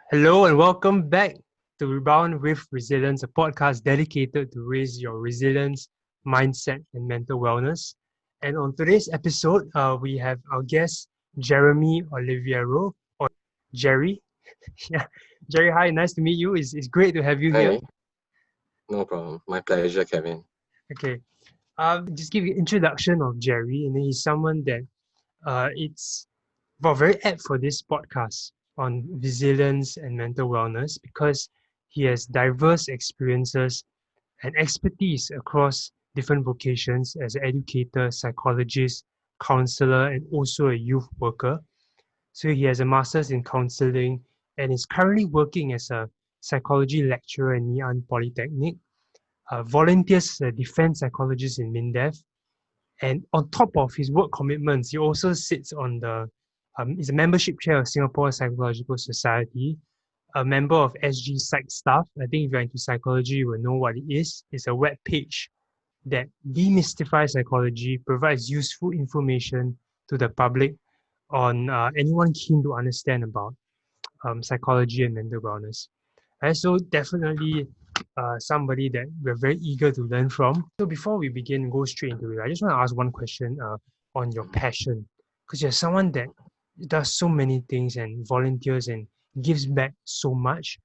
Hello and welcome back to Rebound with Resilience, a podcast dedicated to raise your resilience, mindset, and mental wellness. And on today's episode, we have our guest, Jeremy Oliveiro, or Jerry. Yeah, Jerry, hi, nice to meet you. It's great to have you here. Hi, no problem. My pleasure, Kevin. Okay, just give you an introduction of Jerry, and he's someone that it's very apt for this podcast on resilience and mental wellness because he has diverse experiences and expertise across different vocations as an educator, psychologist, counselor, and also a youth worker. So he has a master's in counseling and is currently working as a psychology lecturer in Ngee Polytechnic, volunteers as a defense psychologist in MINDEF, and on top of his work commitments, he also sits on the is a membership chair of Singapore Psychological Society, a member of SG Psych Staff. I think if you're into psychology, you will know what it is. It's a web page that demystifies psychology, provides useful information to the public on anyone keen to understand about psychology and mental wellness. And so definitely somebody that we're very eager to learn from. So before we begin, go straight into it, I just want to ask one question on your passion. Because you're someone that does so many things and volunteers and gives back so much.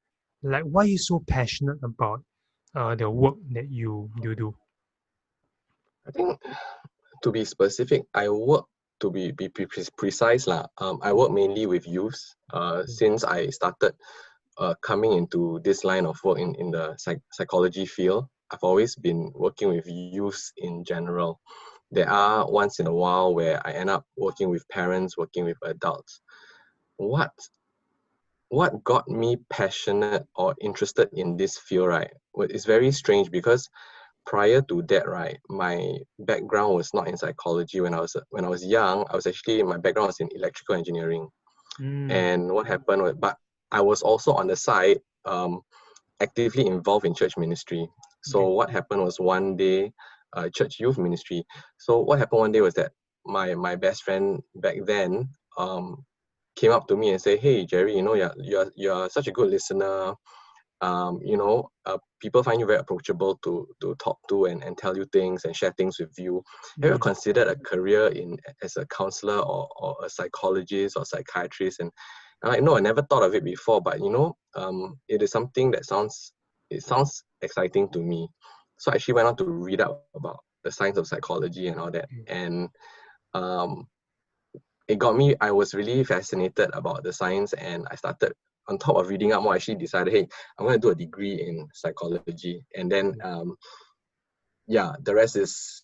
Like, why are you so passionate about the work that you do? I think to be specific, I work to be precise lah. I work mainly with youths. Since I started coming into this line of work in the psychology field, I've always been working with youths in general. There are once in a while where I end up working with parents, working with adults. What what got me passionate or interested in this field, right? Well, it's very strange because prior to that, right, my background was not in psychology. When I was young, I was actually my background was in electrical engineering. Mm, And what happened was, but I was also on the side actively involved in church ministry. So okay. what happened was one day, church youth ministry. So what happened one day was that my best friend back then came up to me and say, "Hey Jerry, you're such a good listener. People find you very approachable to talk to and tell you things and share things with you. Have you Mm, considered a career in as a counselor or a psychologist or psychiatrist?" And I'm like, no, I never thought of it before, but it is something that sounds exciting to me. So I actually went on to read up about the science of psychology and all that. mm, And um, it got me, I was really fascinated about the science, and I started, on top of reading up more, I actually decided, hey, I'm going to do a degree in psychology. And then mm. yeah, the rest is,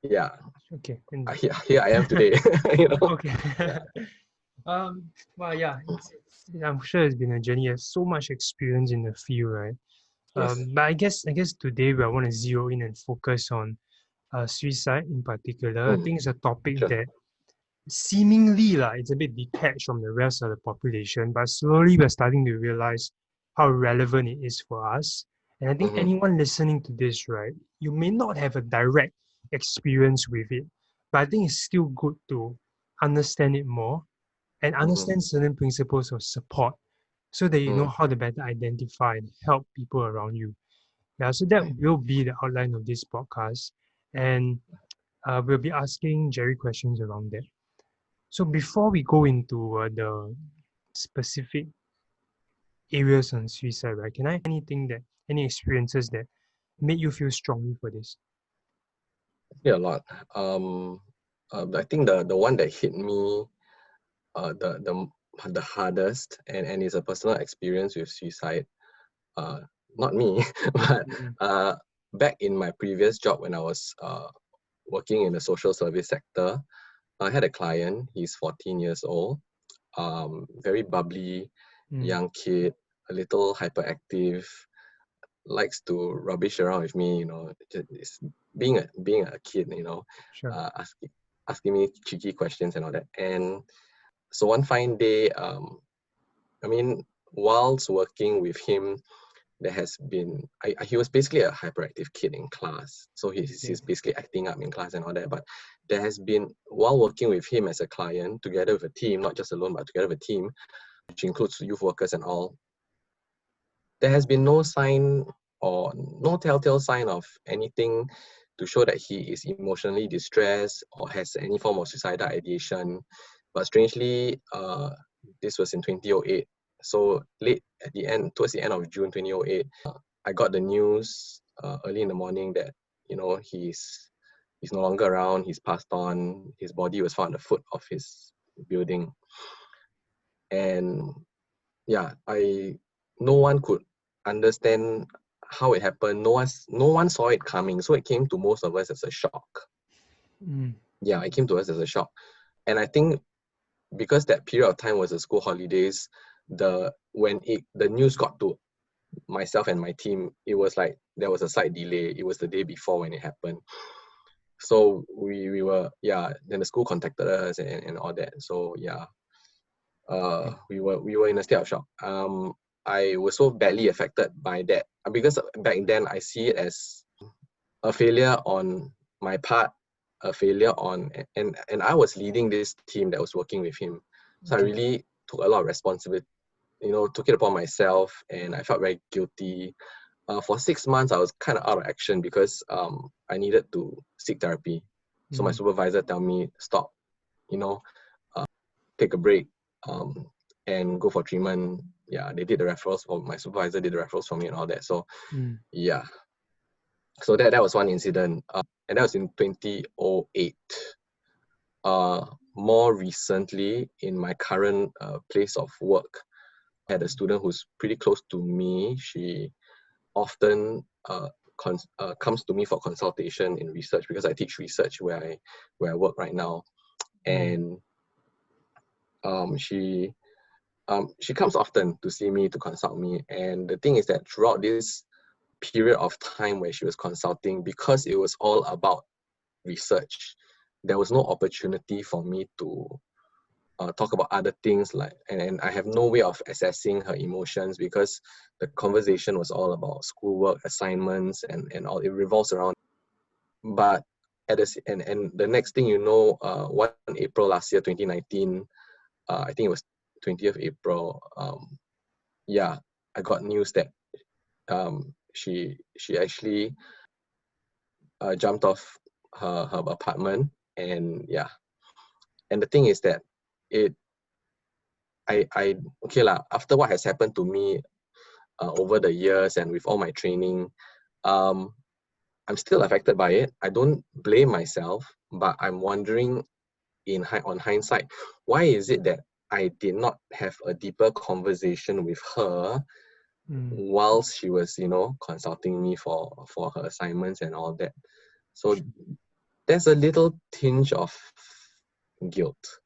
yeah, Okay. And here I am today. you know okay. yeah. Well, yeah, I'm sure it's been a journey. You have so much experience in the field, right? Yes. But I guess today we want to zero in and focus on suicide in particular. I Mm, think it's a topic sure. that seemingly it's a bit detached from the rest of the population, but slowly we're starting to realize how relevant it is for us. And I think Mm-hmm. anyone listening to this, right, you may not have a direct experience with it, but I think it's still good to understand it more and Mm-hmm. understand certain principles of support so that you know Mm, how to better identify and help people around you. Yeah, so that right. will be the outline of this podcast. And we'll be asking Jerry questions around that. So before we go into the specific areas on suicide, right, can I anything that any experiences that made you feel strongly for this? Yeah, a lot. Um, I think the one that hit me the hardest, and it's a personal experience with suicide. Uh, Not me, but Mm, uh, back in my previous job when I was working in the social service sector, I had a client. He's 14 years old, very bubbly, mm, young kid, a little hyperactive, likes to rubbish around with me. Just being a kid. sure. Asking me cheeky questions and all that. And so one fine day, I mean, whilst working with him, there has been he was basically a hyperactive kid in class, so Okay. he's basically acting up in class and all that. But there has been, while working with him as a client together with a team, not just alone but together with a team, which includes youth workers and all, there has been no sign or no telltale sign of anything to show that he is emotionally distressed or has any form of suicidal ideation. But strangely, this was in 2008. So late at the end, towards the end of June 2008, I got the news early in the morning that, you know, he's no longer around. He's passed on. His body was found at the foot of his building. And yeah, no one could understand how it happened. No one saw it coming. So it came to most of us as a shock. Yeah, it came to us as a shock. And I think because that period of time was the school holidays, when the news got to myself and my team, it was like there was a slight delay. It was the day before when it happened. So we were, then the school contacted us and all that. So yeah, we were in a state of shock. I was so badly affected by that because back then I see it as a failure on my part, a failure on, and I was leading this team that was working with him. So I really took a lot of responsibility, took it upon myself, and I felt very guilty. For 6 months, I was kind of out of action because I needed to seek therapy. So my supervisor told me, stop, take a break, and go for treatment. Yeah, they did the referrals for my supervisor, did the referrals for me and all that. So yeah. So that was one incident. And that was in 2008. More recently, in my current place of work, I had a student who's pretty close to me. She often comes to me for consultation in research because I teach research where I work right now. And she comes often to see me, to consult me. And the thing is that throughout this period of time where she was consulting, because it was all about research, there was no opportunity for me to talk about other things, and I have no way of assessing her emotions because the conversation was all about schoolwork, assignments, and all. It revolves around. But and the next thing you know, 1 April last year, 2019, I think it was 20th April. I got news that she actually jumped off her apartment, and the thing is that after what has happened to me over the years and with all my training, I'm still affected by it. I don't blame myself, but I'm wondering on hindsight, why is it that I did not have a deeper conversation with her whilst she was, consulting me for her assignments and all that. So there's a little tinge of guilt.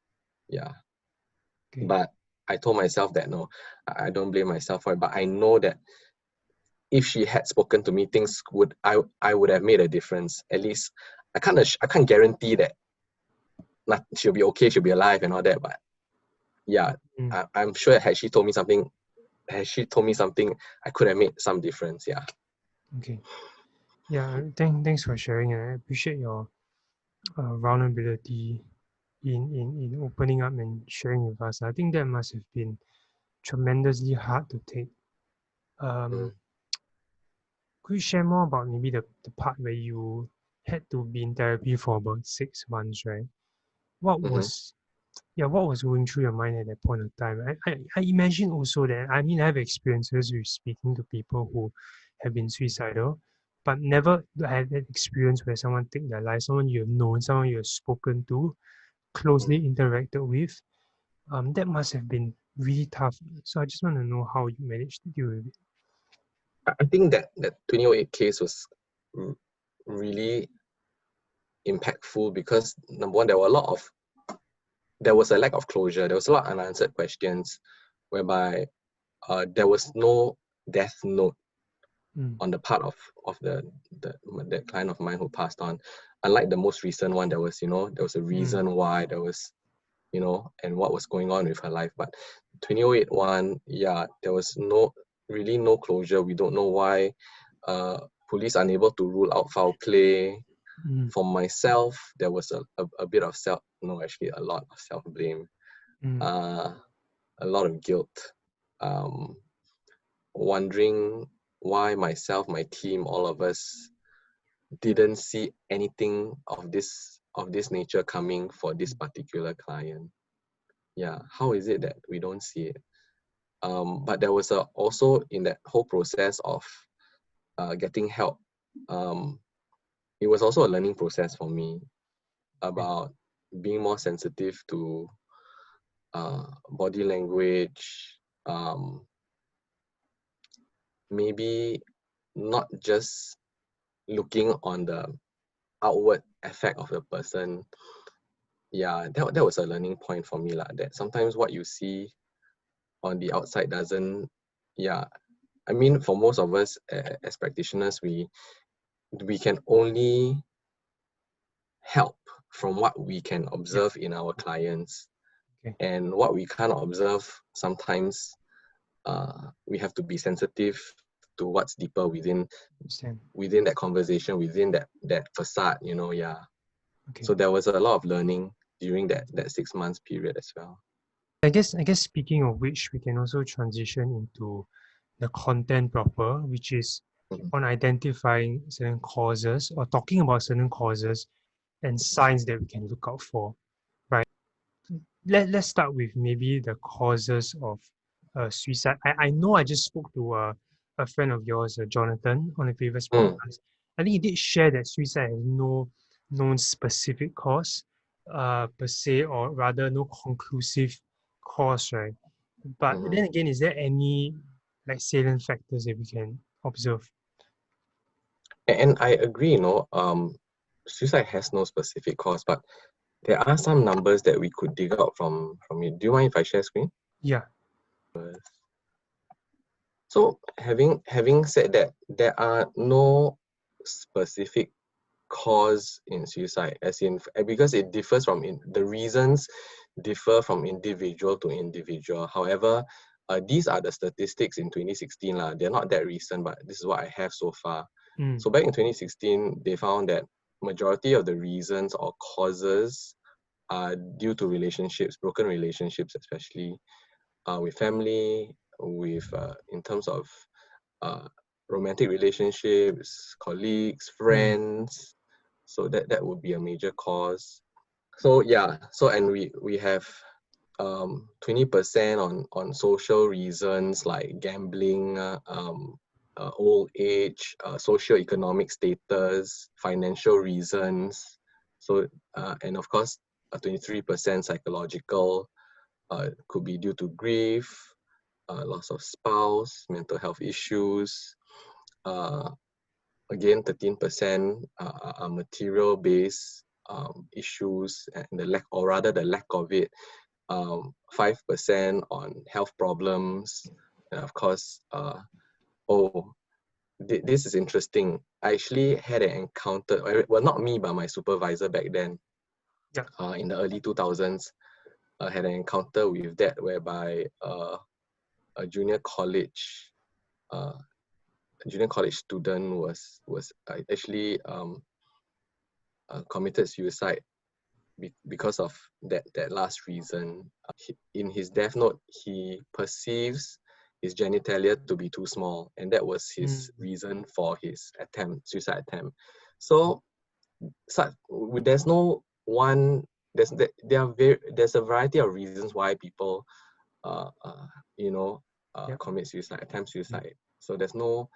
Yeah. But I told myself that no, I don't blame myself for it. But I know that if she had spoken to me, I would have made a difference. At least I can't guarantee that she'll be okay, she'll be alive and all that. But yeah, I'm sure had she told me something, I could have made some difference. Yeah. Okay. Yeah. Thanks for sharing, and I appreciate your vulnerability in opening up and sharing with us. I think that must have been tremendously hard to take. Could you share more about maybe the part where you had to be in therapy for about 6 months, right? What was what was going through your mind at that point of time? I imagine also that, I mean, I have experiences with speaking to people who have been suicidal, but never had that experience where someone take their life, someone you have known, someone you have spoken to, closely interacted with. That must have been really tough. So I just want to know how you managed to deal with it. I think that 2008 case was really impactful because number one, there was a lack of closure. There was a lot of unanswered questions, whereby there was no death note on the part of the client of mine who passed on. Unlike the most recent one, there was a reason why, there was and what was going on with her life. But 2008 one, there was really no closure. We don't know why. Police unable to rule out foul play. For myself, there was a bit of a lot of self-blame. a lot of guilt, um, wondering why myself, my team, all of us didn't see anything of this nature coming for this particular client. Yeah, how is it that we don't see it? But there was also in that whole process of getting help, um, it was also a learning process for me about being more sensitive to body language, maybe not just looking on the outward effect of the person. Yeah, that was a learning point for me, that sometimes what you see on the outside doesn't, yeah, I mean, for most of us as practitioners, we can only help from what we can observe in our clients. Okay. And what we cannot observe, sometimes we have to be sensitive to what's deeper Understand. within that conversation, within that facade, yeah. Okay. So there was a lot of learning during that 6 months period as well. I guess speaking of which, we can also transition into the content proper, which is Mhm. on identifying certain causes or talking about certain causes and signs that we can look out for. Right. Let's start with maybe the causes of suicide. I know I just spoke to a friend of yours, Jonathan, on the previous Mm, podcast. I think he did share that suicide has no known specific cause per se, or rather no conclusive cause, right? But mhm. then again, is there any like salient factors that we can observe? And I agree, suicide has no specific cause, but there are some numbers that we could dig out from it. Do you mind if I share screen? Yeah. So having said that, there are no specific cause in suicide, as in because it differs the reasons differ from individual to individual. However, these are the statistics in 2016 lah. They're not that recent, but this is what I have so far. Mm, So back in 2016, they found that majority of the reasons or causes are due to relationships, broken relationships, especially with family, with in terms of uh, romantic relationships, colleagues, mm, friends. So that would be a major cause. So yeah, and we have 20% on social reasons like gambling, old age, socio-economic status, financial reasons. So and of course, 23% psychological, could be due to grief, loss of spouse, mental health issues. Uh, Again, 13% are material-based issues, and the lack of it. 5% on health problems, and of course, this is interesting. I actually had an encounter, well, not me, but my supervisor back then, yeah. in the early 2000s, had an encounter with that, whereby a uh, junior college student was actually committed suicide because of that last reason. In his death note, he perceives his genitalia to be too small, and that was Mm, his reason for his suicide attempt. So, there's no one. There's a variety of reasons why people, uh, uh, yeah. commit suicide, attempt suicide. So there's no,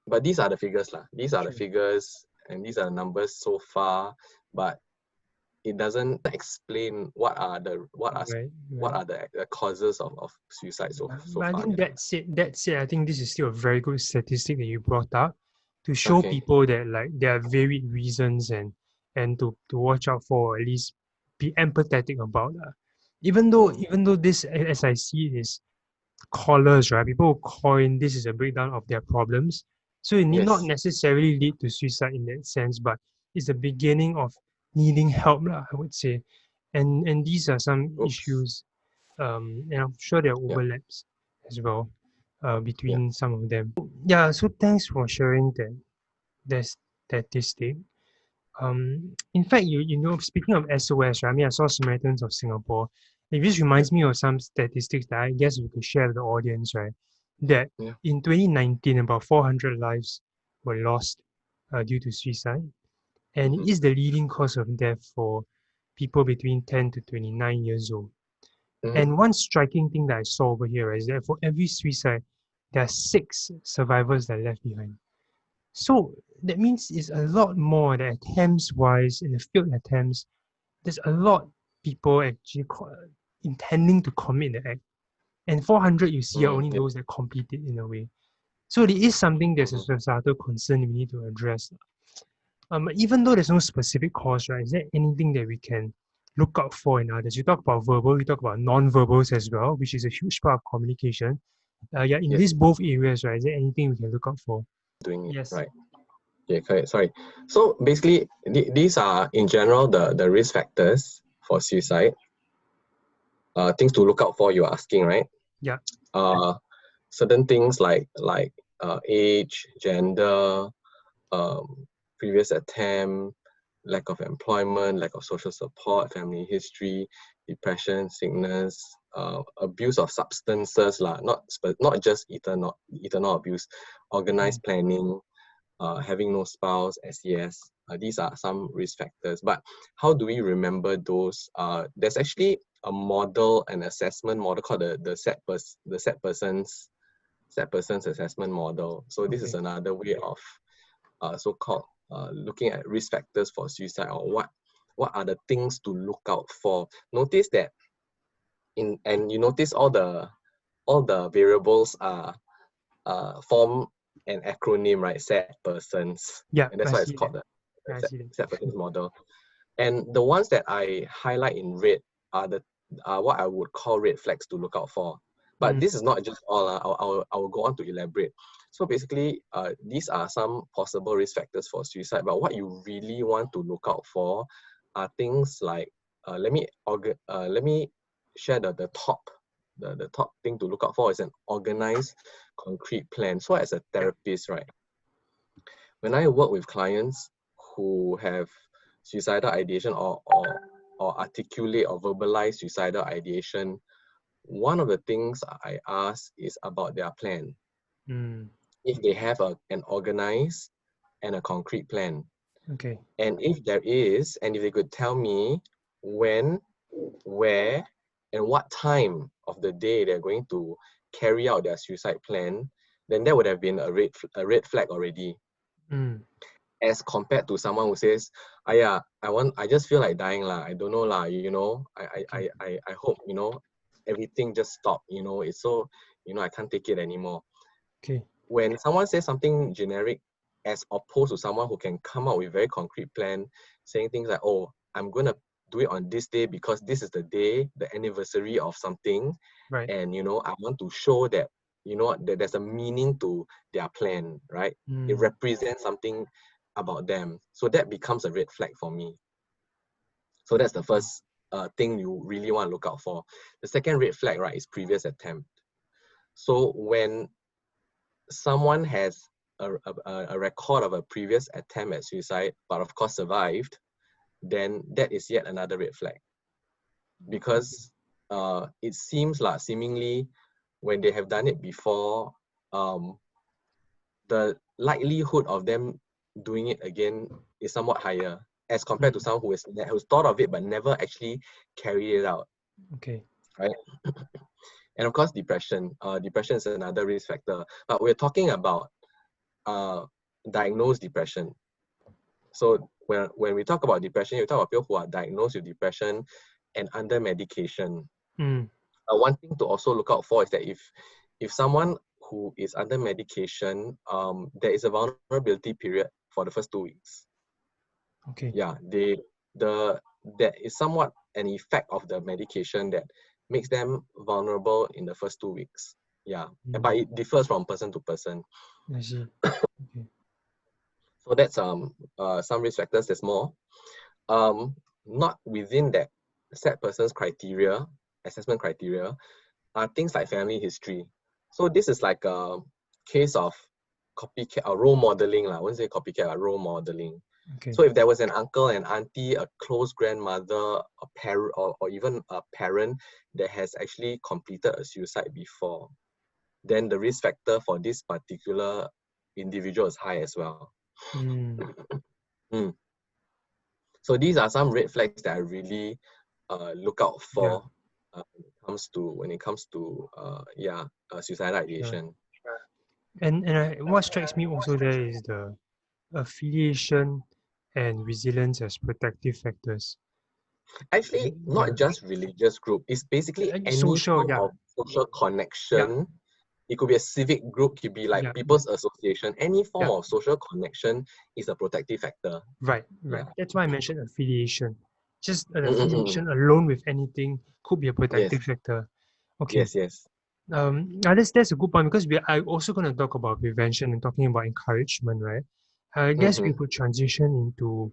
but these are the figures lah. These are the Sure. figures, and these are the numbers so far. But it doesn't explain Right. what Right. are the causes of suicide so But I far. think Yeah. that said, I think this is still a very good statistic that you brought up to show Okay. people that like there are varied reasons and to watch out for, or at least be empathetic about. Mm. Even though this, as I see it, is callers, right? People who coin this is a breakdown of their problems. So it need not Yes. necessarily lead to suicide in that sense, but it's the beginning of needing help, lah, I would say. And these are some Oops. issues, and I'm sure there are Yeah. overlaps as well Yeah. between some of them. Yeah, so thanks for sharing that statistic. In fact, speaking of SOS, right, I mean, I saw Samaritans of Singapore. It just reminds me of some statistics that I guess we could share with the audience, right? That Yeah. in 2019, about 400 lives were lost due to suicide, and it Mm-hmm. is the leading cause of death for people between 10 to 29 years old. Mm-hmm. And one striking thing that I saw over here is that for every suicide, there are 6 survivors that are left behind. So that means it's a lot more the attempts wise in the failed attempts. There's a lot people actually intending to commit the act. And 400 you see are only Yeah. those that complete it in a way. So it is something that's a Mm-hmm. societal concern we need to address. Even though there's no specific cause, right? Is there anything that we can look out for in others? You talk about verbal, we talk about non-verbals as well, which is a huge part of communication. Yeah, in Yes. these both areas, right? Is there anything we can look out for? Doing it Yes. right. Yeah, correct. Sorry. So basically, these are in general the risk factors for suicide. Things to look out for. You're asking, right? Yeah. Uh, Certain things like age, gender, um, previous attempt, lack of employment, lack of social support, family history, depression, sickness, abuse of substances, not just eternal abuse, organized planning, having no spouse, SES. These are some risk factors. But how do we remember those? There's actually a model, an assessment model called the set person's assessment model. So this is Okay. another way of so-called looking at risk factors for suicide, or what are the things to look out for. Notice that and you notice all the variables are form an acronym, right? Set persons, Yeah, and that's I why it's see that. called the I set, see that. set persons model. And the ones that I highlight in red are the are what I would call red flags to look out for. But Mm, this is not just all. I'll go on to elaborate. So basically, these are some possible risk factors for suicide. But what you really want to look out for are things like let me share the top. The top thing to look out for is an organized, concrete plan. So as a yeah. therapist, right, when I work with clients who have suicidal ideation or articulate or verbalize suicidal ideation, one of the things I ask is about their plan. Mm, If they have an organized and a concrete plan. okay. And if there is, and if they could tell me when, where, and what time of the day they're going to carry out their suicide plan, then that would have been a red flag already, Mm, as compared to someone who says, yeah, I just feel like dying lah. I don't know lah, okay. I hope, everything just stop, it's so, I can't take it anymore. Okay. When someone says something generic, as opposed to someone who can come up with very concrete plan, saying things like, oh, I'm gonna do it on this day because this is the day, the anniversary of something, Right. and I want to show that that there's a meaning to their plan, right? It Mm, represents something about them, so that becomes a red flag for me. So that's the mm, first thing you really want to look out for. The second red flag, right, is previous attempt. So when someone has a record of a previous attempt at suicide, but of course survived, then that is yet another red flag, because it seems like seemingly when they have done it before, um, the likelihood of them doing it again is somewhat higher as compared to mm, someone who's thought of it but never actually carried it out, okay. right? And of course, depression. Depression is another risk factor, but we're talking about uh, diagnosed depression. So when we talk about depression, we talk about people who are diagnosed with depression and under medication. Mm, One thing to also look out for is that if someone who is under medication, there is a vulnerability period for the first 2 weeks. okay. Yeah, that is somewhat an effect of the medication that makes them vulnerable in the first 2 weeks. Yeah, Mm, but it differs from person to person. I see. Okay. So that's some risk factors. There's more. Not within that set person's criteria, assessment criteria, are things like family history. So this is like a case of copycat or role modeling. I wouldn't say copycat, but role modeling. Okay. So if there was an uncle and auntie, a close grandmother, a parent, or even a parent that has actually completed a suicide before, then the risk factor for this particular individual is high as well. Mm, Mm. So these are some red flags that I really look out yeah, for when it comes to suicidal sure. ideation. What strikes me also there is the affiliation and resilience as protective factors. Actually, Yeah, not just religious group. It's basically any social. form Yeah, of social yeah, connection. It could be a civic group, could be like yeah, yeah, people's association. Any form yeah. of social connection is a protective factor. Right, right. Yeah. That's why I mentioned affiliation. Just an Mm-mm-mm. affiliation alone with anything could be a Yes, protective factor. Okay. yes, yes. That's a good point because we are also going to talk about prevention and talking about encouragement, right? I guess we Mm-hmm. could transition into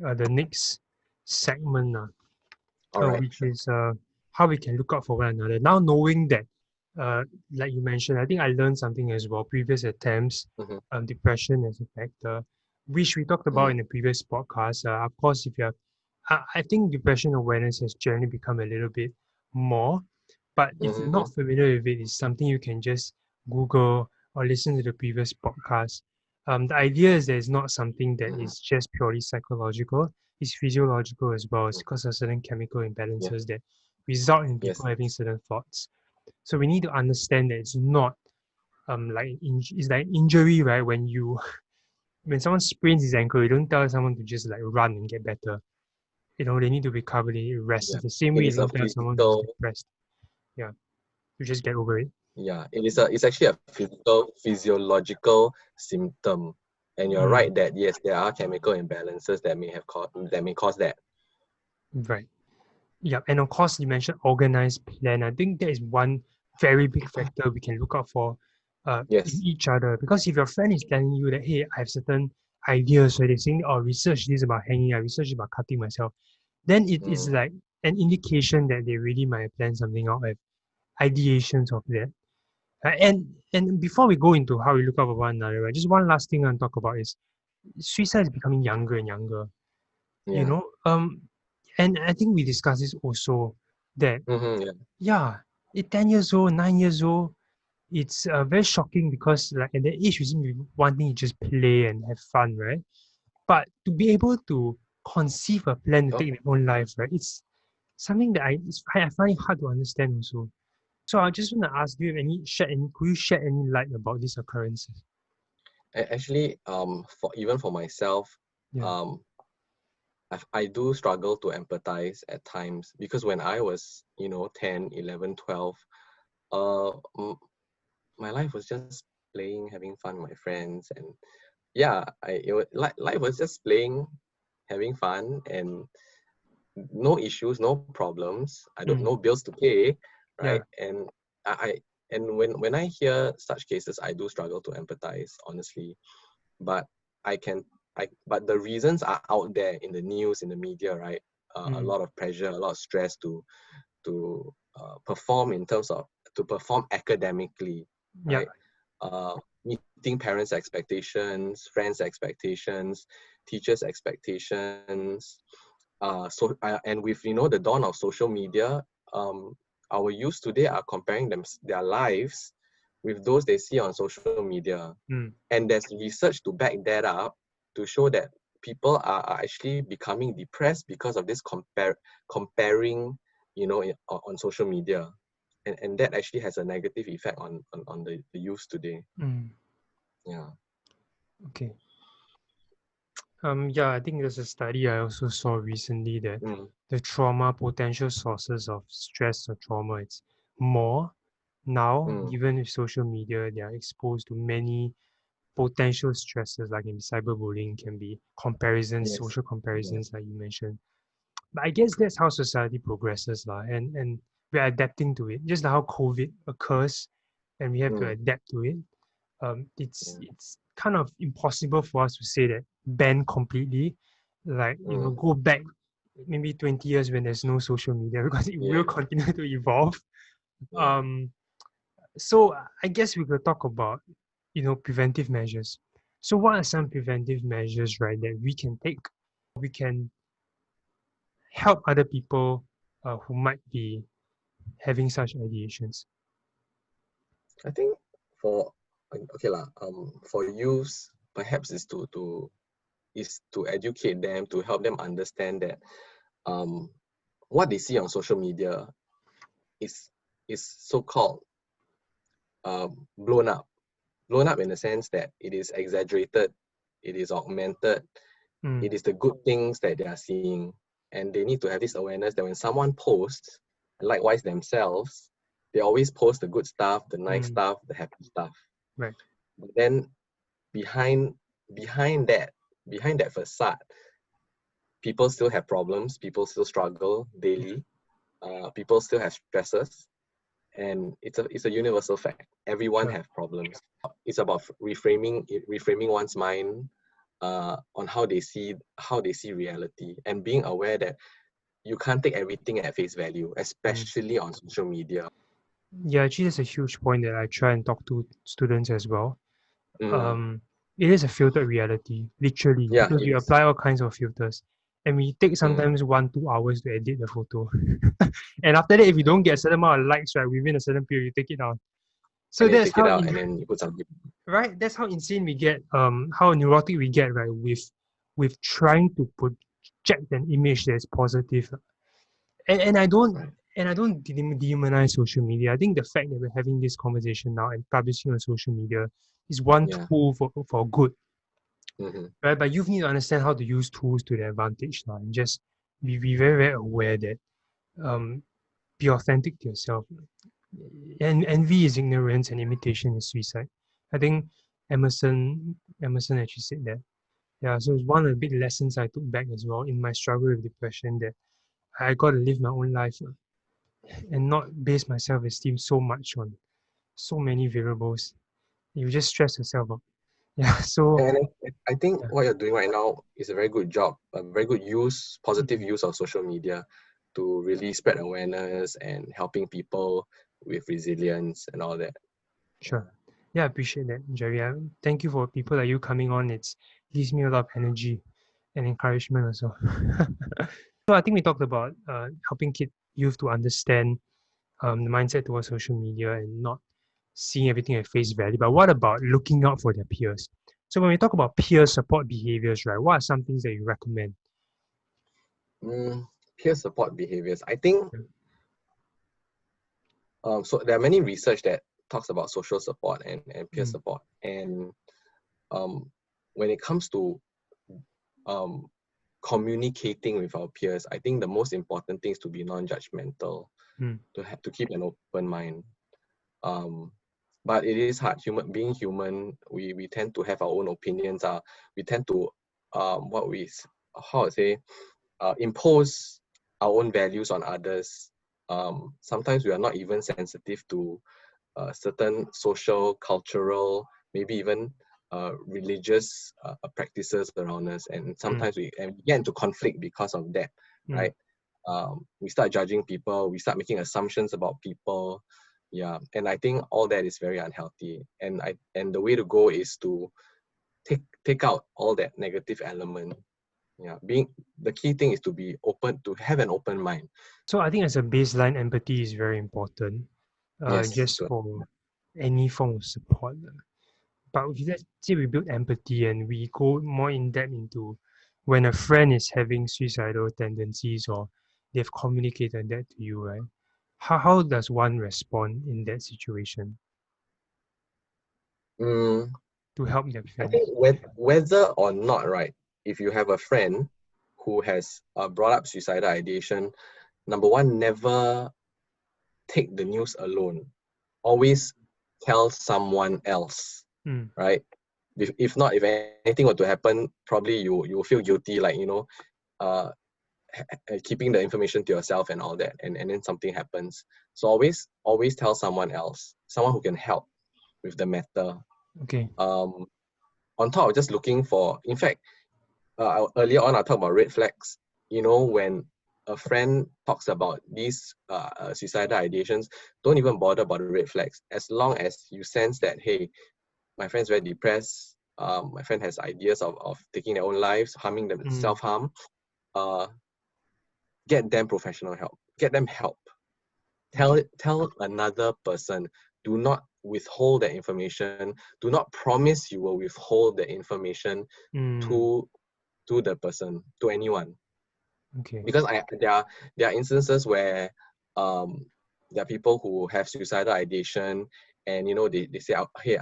the next segment, All right, which sure. is how we can look out for one another. Now, knowing that, like you mentioned, I think I learned something as well. Previous attempts, Mm-hmm. depression as a factor, which we talked about Mm-hmm. in the previous podcast. Of course, if you're, I think depression awareness has generally become a little bit more. But if you're Mm-hmm. not familiar with it, it's something you can just Google or listen to the previous podcast. The idea is that it's not something that Mm-hmm. is just purely psychological, it's physiological as well. It's because of certain chemical Yeah. imbalances that result in Yes. people having Yes. certain thoughts. So we need to understand that it's not it's like injury, right? When you when someone sprains his ankle, you don't tell someone to just like run and get better. They need to recover, they need to rest. Yeah. It's the same way It you is a don't tell someone who's physical. depressed, yeah, to just get over it. Yeah. It's actually a physical, physiological symptom. And you're Mm, right that yes, there are chemical imbalances that may cause that. right. Yeah, and of course you mentioned organized plan. I think that is one very big factor we can look out for in Yes. each other. Because if your friend is telling you that, hey, I have certain ideas, so they're saying, oh, research this about hanging, I research about cutting myself, then it is Mm. like an indication that they really might have planned something out, have ideations of that. And before we go into how we look out for one another, right, just one last thing I want to talk about is suicide is becoming younger and younger. You Yeah. know, and I think we discussed this also that Mm-hmm. Yeah. yeah, 10 years old, 9 years old, it's very shocking because like at that age we seem to be wanting to just play and have fun, right? But to be able to conceive a plan to Oh, take their own life, right? It's something that I find it hard to understand also. So I just want to ask, do you have could you shed any light about these occurrences? actually, for myself, Yeah. um, I do struggle to empathize at times because when I was, 10, 11, 12, uh, m- my life was just playing, having fun with my friends, and yeah, life was just playing, having fun, and no issues, no problems. I don't Mm, no bills to pay, yeah. right? And I and when I hear such cases, I do struggle to empathize, honestly. But I can but the reasons are out there in the news, in the media, right? A Mm, lot of pressure, a lot of stress to perform in terms of to perform academically, yeah. right? Meeting parents' expectations, friends' expectations, teachers' expectations. And with the dawn of social media, um, our youth today are comparing their lives with those they see on social media, Mm, and there's research to back that up to show that people are actually becoming depressed because of this comparing, on social media, and that actually has a negative effect on the youth today. mm, Yeah. okay. Yeah, I think there's a study I also saw recently that Mm, the trauma potential sources of stress or trauma, it's more now, mm, given with social media, they are exposed to many potential stresses like in cyberbullying, can be comparisons, yes. social Yeah. comparisons like you mentioned. But I guess that's how society progresses, lah, and we're adapting to it. Just like how COVID occurs and we have to Mm, adapt to it. yeah. It's kind of impossible for us to say that ban completely, like Mm, go back maybe 20 years when there's no social media because it will yeah. continue to evolve. Yeah. Um, so I guess we could talk about preventive measures. So what are some preventive measures, right, that we can take? We can help other people who might be having such ideations. I think for okay lah, for youths, perhaps is to educate them, to help them understand that what they see on social media is so-called blown up. Blown up in the sense that it is exaggerated, it is augmented, Mm, it is the good things that they are seeing. And they need to have this awareness that when someone posts, likewise themselves, they always post the good stuff, the nice mm, stuff, the happy stuff. right. But then behind behind that behind that facade, people still have problems, people still struggle daily, people still have stresses, and it's a universal fact. Everyone Sure. have problems. It's about reframing one's mind on how they see reality, and being aware that you can't take everything at face value, Mm. especially on social media. Yeah, actually, that's a huge point that I try and talk to students as well. Mm, Um, it is a filtered reality, literally, yeah, because it we is. apply all kinds of filters, and we take Mm. sometimes 1-2 hours to edit the photo. And after that, if you don't get a certain amount of likes, right, within a certain period, you take it down. So And then you that's take it how out and then you put something. right? That's how insane we get, how neurotic we get, right? With trying to project an image that's positive. And, and I don't Right. and I don't demonize social media. I think the fact that we're having this conversation now and publishing on social media is one Yeah. tool for good, Mm-hmm. right? But you need to understand how to use tools to their advantage now and just be very, very aware that um be authentic to yourself. And envy is ignorance and imitation is suicide. I think Emerson actually said that. Yeah, so it's one of the big lessons I took back as well in my struggle with depression, that I got to live my own life and not base my self-esteem so much on so many variables. You just stress yourself up. Yeah, so And I think yeah. what you're doing right now is a very good job, a very good positive Mhm. use of social media to really spread awareness and helping people with resilience and all that. Sure. Yeah, I appreciate that, Jerry. Thank you for people like you coming on. It gives me a lot of energy and encouragement also. So I think we talked about helping youth to understand the mindset towards social media and not seeing everything at face value. But what about looking out for their peers? So when we talk about peer support behaviors, right, what are some things that you recommend? Mm, peer support behaviors. I think Yeah. so. There are many research that talks about social support and peer Mm, support. And um, when it comes to um, communicating with our peers, I think the most important thing is to be non-judgmental, mm, to keep an open mind. Um, but it is hard. Being human, we tend to have our own opinions. We tend to what we how to say impose our own values on others. Sometimes we are not even sensitive to certain social, cultural, maybe even religious practices around us, and mm, sometimes we get into conflict because of that, mm. right? We start judging people, we start making assumptions about people, yeah, and I think all that is very unhealthy. And the way to go is to take out all that negative element. Yeah, being the key thing is to be open, to have an open mind. So I think as a baseline, empathy is very important, Yes, just for any form of support. But if let's say we build empathy and we go more in depth into when a friend is having suicidal tendencies or they've communicated that to you, right? How does one respond in that situation mm, to help their I friend? think whether or not, right, if you have a friend who has brought up suicidal ideation, number one, never take the news alone. Always tell someone else, Mm, right? If not, if anything were to happen, probably you will feel guilty, like, uh, keeping the information to yourself and all that, and then something happens. So always tell someone else, someone who can help with the matter. okay. Um, on top of just looking for, in fact, earlier on I talked about red flags. When a friend talks about these suicidal ideations, don't even bother about the red flags. As long as you sense that, hey, my friend's very depressed, my friend has ideas of taking their own lives, harming them, self-harm, get them professional help. Get them help. Tell another person. Do not withhold that information. Do not promise you will withhold the information to the person, to anyone. Okay. Because there are instances where there are people who have suicidal ideation, and they say, hey,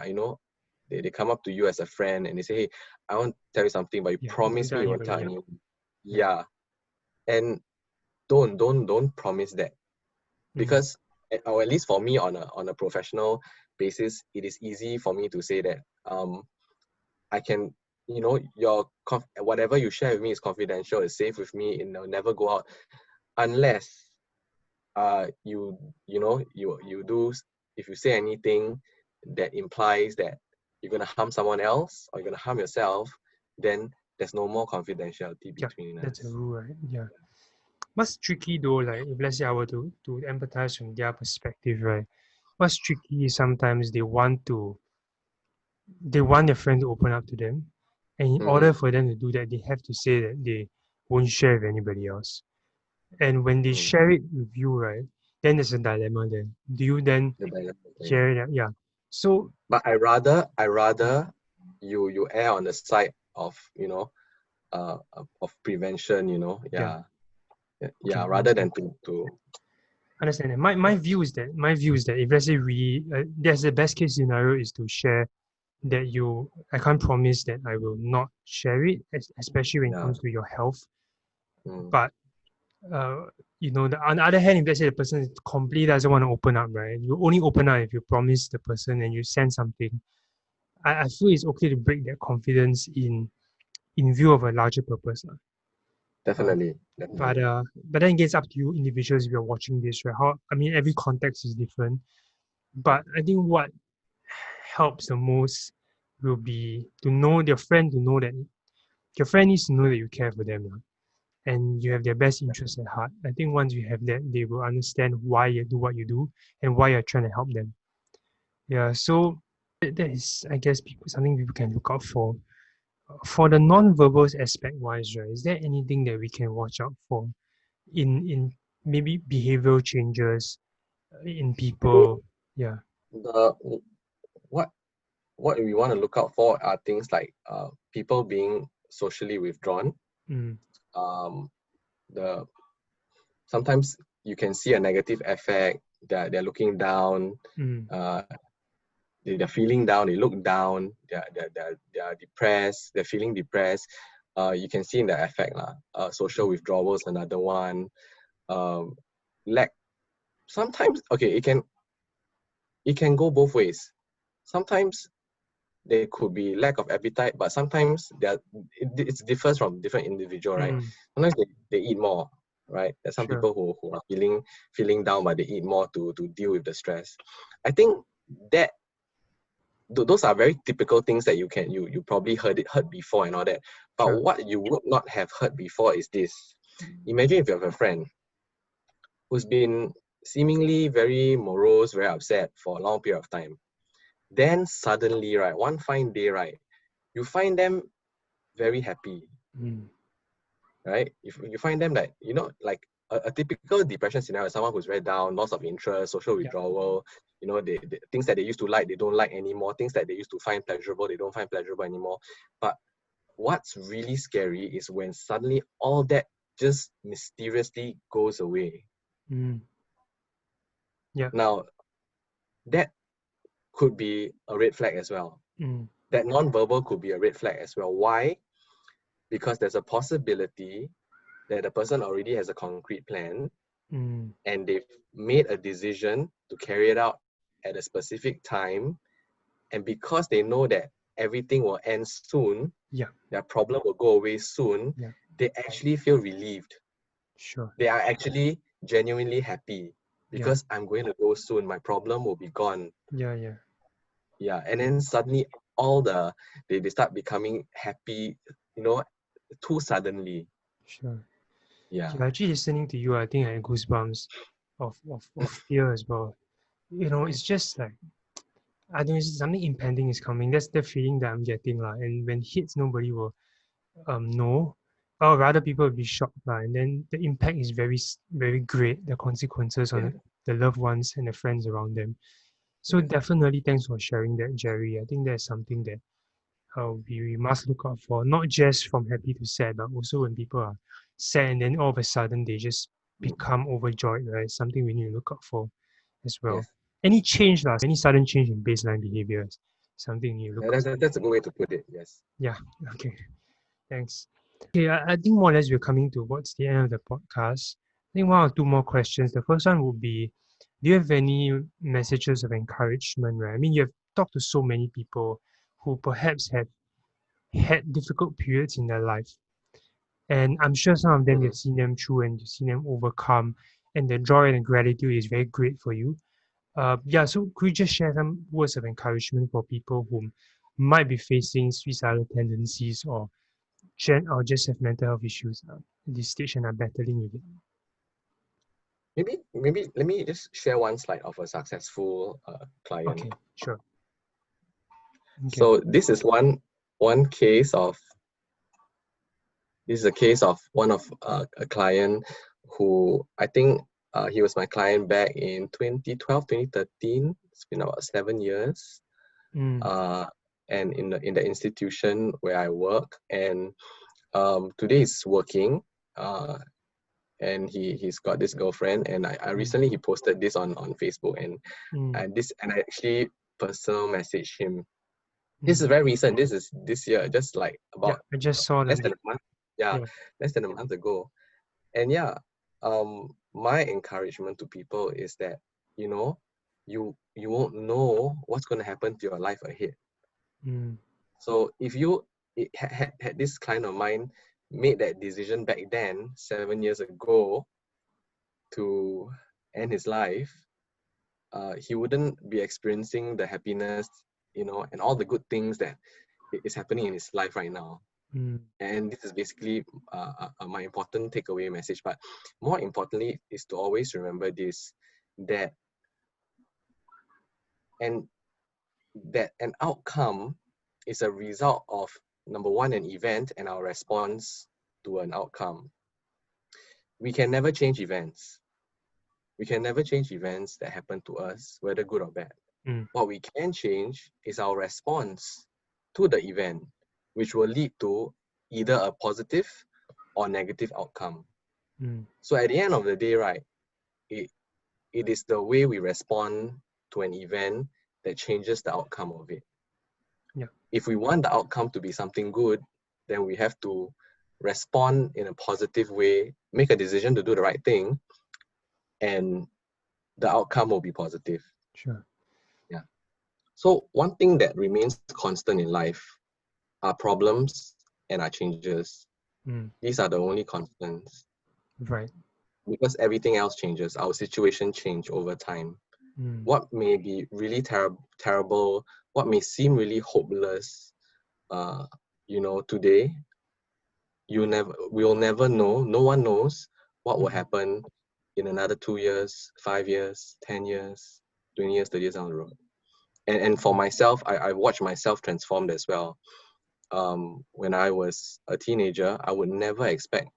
they come up to you as a friend and they say, hey, I want to tell you something, but you promise me you won't tell anyone. Yeah. And don't promise that, because or at least for me, on a professional basis, it is easy for me to say that I can, whatever you share with me is confidential, it's safe with me, and it'll never go out unless you do, if you say anything that implies that you're going to harm someone else or you're going to harm yourself, then there's no more confidentiality between That's a us. rule, right? Yeah. What's tricky though, like if let's say I were to empathize from their perspective, right? What's tricky is sometimes they want their friend to open up to them, and in order for them to do that, they have to say that they won't share with anybody else. And when they share it with you, right, then there's a dilemma there. Do you then share it? Yeah. So, but I rather you err on the side of of prevention, yeah. Okay, rather than to understand that. My view is that if let's say there's the best case scenario is to share that I can't promise that I will not share it, especially when it comes to your health. But on the other hand, if let's say the person completely doesn't want to open up, right? You only open up if you promise the person and you send something. I feel it's okay to break that confidence in view of a larger purpose. definitely. But then again, it's up to you individuals if you're watching this, right? Every context is different. But I think what helps the most will be to know your friend, to know that your friend needs to know that you care for them, and you have their best interests at heart. I think once you have that, they will understand why you do what you do and why you're trying to help them. Yeah, so that is, I guess, something people can look out for. For the non-verbal aspect wise, right, is there anything that we can watch out for in maybe behavioral changes in I think people? Yeah. the what we want to look out for are things like people being socially withdrawn. Um, the Sometimes you can see a negative effect. They're looking down. They're feeling down. They look down. They're depressed. They're feeling depressed. You can see in the effect lah. Social withdrawal is another one. Lack. Sometimes it can go both ways. Sometimes there could be lack of appetite, but sometimes it differs from different individual, right? Sometimes they eat more, right? There's some people who are feeling down, but they eat more to deal with the stress. I think that those are very typical things that you probably heard before and all that. But what you would not have heard before is this. Imagine if you have a friend who's been seemingly very morose, very upset for a long period of time. Then suddenly, right, one fine day, right, you find them very happy, right? You find them like, like a typical depression scenario, someone who's very down, loss of interest, social withdrawal, they things that they used to like, they don't like anymore, things that they used to find pleasurable, they don't find pleasurable anymore. But what's really scary is when suddenly all that just mysteriously goes away. Now, that could be a red flag as well. That non-verbal could be a red flag as well. Why? Because there's a possibility that the person already has a concrete plan and they've made a decision to carry it out at a specific time. And because they know that everything will end soon, their problem will go away soon, they actually feel relieved. They are actually genuinely happy because I'm going to go soon. My problem will be gone. Yeah, and then suddenly they start becoming happy, too suddenly. Yeah. Actually listening to you, I think I had goosebumps of fear as well. It's just like I don't know, something impending is coming. That's the feeling that I'm getting lah. And when it hits, nobody will know, or rather people will be shocked lah. And then the impact is very great. The consequences on Yeah. the loved ones and the friends around them. So Yes. definitely, thanks for sharing that, Jerry. I think that's something that we must look out for, not just from happy to sad, but also when people are sad and then all of a sudden they just Mm. become overjoyed, right? Something we need to look out for as well. Yes. Any change, any sudden change in baseline behaviors, something you need to look out. That's a good way to put it. Yes. Yeah, okay, thanks. Okay, I think more or less we're coming towards the end of the podcast. I think one or two more questions. The first one would be, do you have any messages of encouragement, right? I mean, you have talked to so many people who perhaps have had difficult periods in their life. And I'm sure some of them Mhm. you've seen them through and you've seen them overcome, and the joy and gratitude is very great for you. Yeah, so could you just share some words of encouragement for people who might be facing suicidal tendencies or just have mental health issues at this stage and are battling with it? Maybe let me just share one slide of a successful client. Okay, sure. Okay. So one case of this is a case of one of a client who I think he was my client back in 2012, 2013. It's been about 7 years. Mm, Uh, and in the institution where I work, and today he's working. And he's got this girlfriend, and I mm, recently he posted this on Facebook, and mm, I actually personal message him. This is mm. very recent. This is this year, just like Yeah, about I just saw less that. than a month. Yeah, Yeah. less than a month ago. And yeah, my encouragement to people is that, you know, you won't know what's going to happen to your life ahead. Mm, So if you had this kind of mind, made that decision back then 7 years ago to end his life, he wouldn't be experiencing the happiness, and all the good things that is happening in his life right now. mm, And this is basically my important takeaway message. But more importantly is to always remember this, that and that an outcome is a result of, number one, an event and our response to an outcome. We can never change events. We can never change events that happen to us, whether good or bad. mm, What we can change is our response to the event, which will lead to either a positive or negative outcome. mm. So at the end of the day, right, it, it is the way we respond to an event that changes the outcome of it. Yeah. If we want the outcome to be something good, then we have to respond in a positive way, make a decision to do the right thing, and the outcome will be positive. Sure. Yeah. So one thing that remains constant in life are problems and our changes. Mm, These are the only constants, right. because everything else changes. Our situation change over time. Mm, What may be really terrible, what may seem really hopeless, uh, today, we'll never know. No one knows what will mm, happen in another 2 years, 5 years, 10 years, 20 years, 30 years down the road. And for mm, myself, I watched myself transformed as well. When I was a teenager, I would never expect,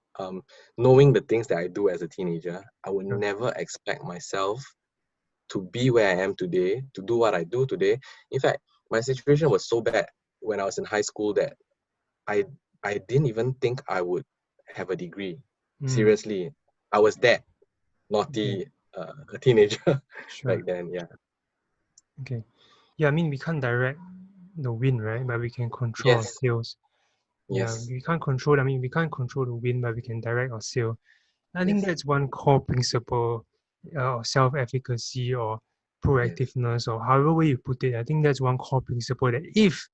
knowing the things that I do as a teenager, I would sure. never expect myself to be where I am today, to do what I do today. In fact, my situation was so bad when I was in high school that I I didn't even think I would have a degree. Mm, Seriously, I was that okay. naughty a teenager back Sure. then. Yeah. Okay. Yeah, I mean, we can't direct the wind, right? But we can control our Yes. sails. Yeah, Yes. we can't control. I mean, we can't control the wind, but we can direct our sail. I think Yes. that's one core principle of self-efficacy or Yes. proactiveness or however way you put it. I think that's one core principle that if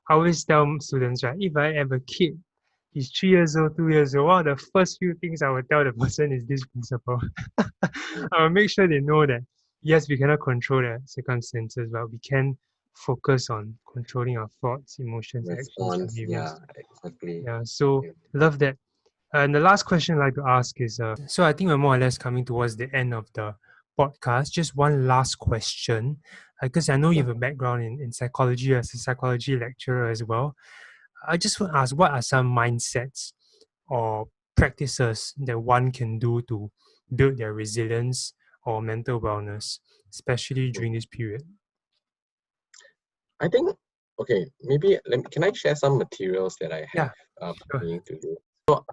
I always tell students, right, if I have a kid, he's 3 years old, 2 years old, one of the first few things I will tell the person is this principle. Yes. I will make sure they know that yes, we cannot control the circumstances, but we can focus on controlling our thoughts, emotions, actions, Response. behaviors. Yeah. Exactly. Yeah, so Yeah. love that. And the last question I'd like to ask is, so I think we're more or less coming towards the end of the podcast, just one last question, because I know you Sure. have a background in psychology as a psychology lecturer as well. I just want to ask, what are some mindsets or practices that one can do to build their resilience or mental wellness, especially Mm. during this period? I think, okay, maybe can I share some materials that I Yeah, have sure. pertaining to this? So,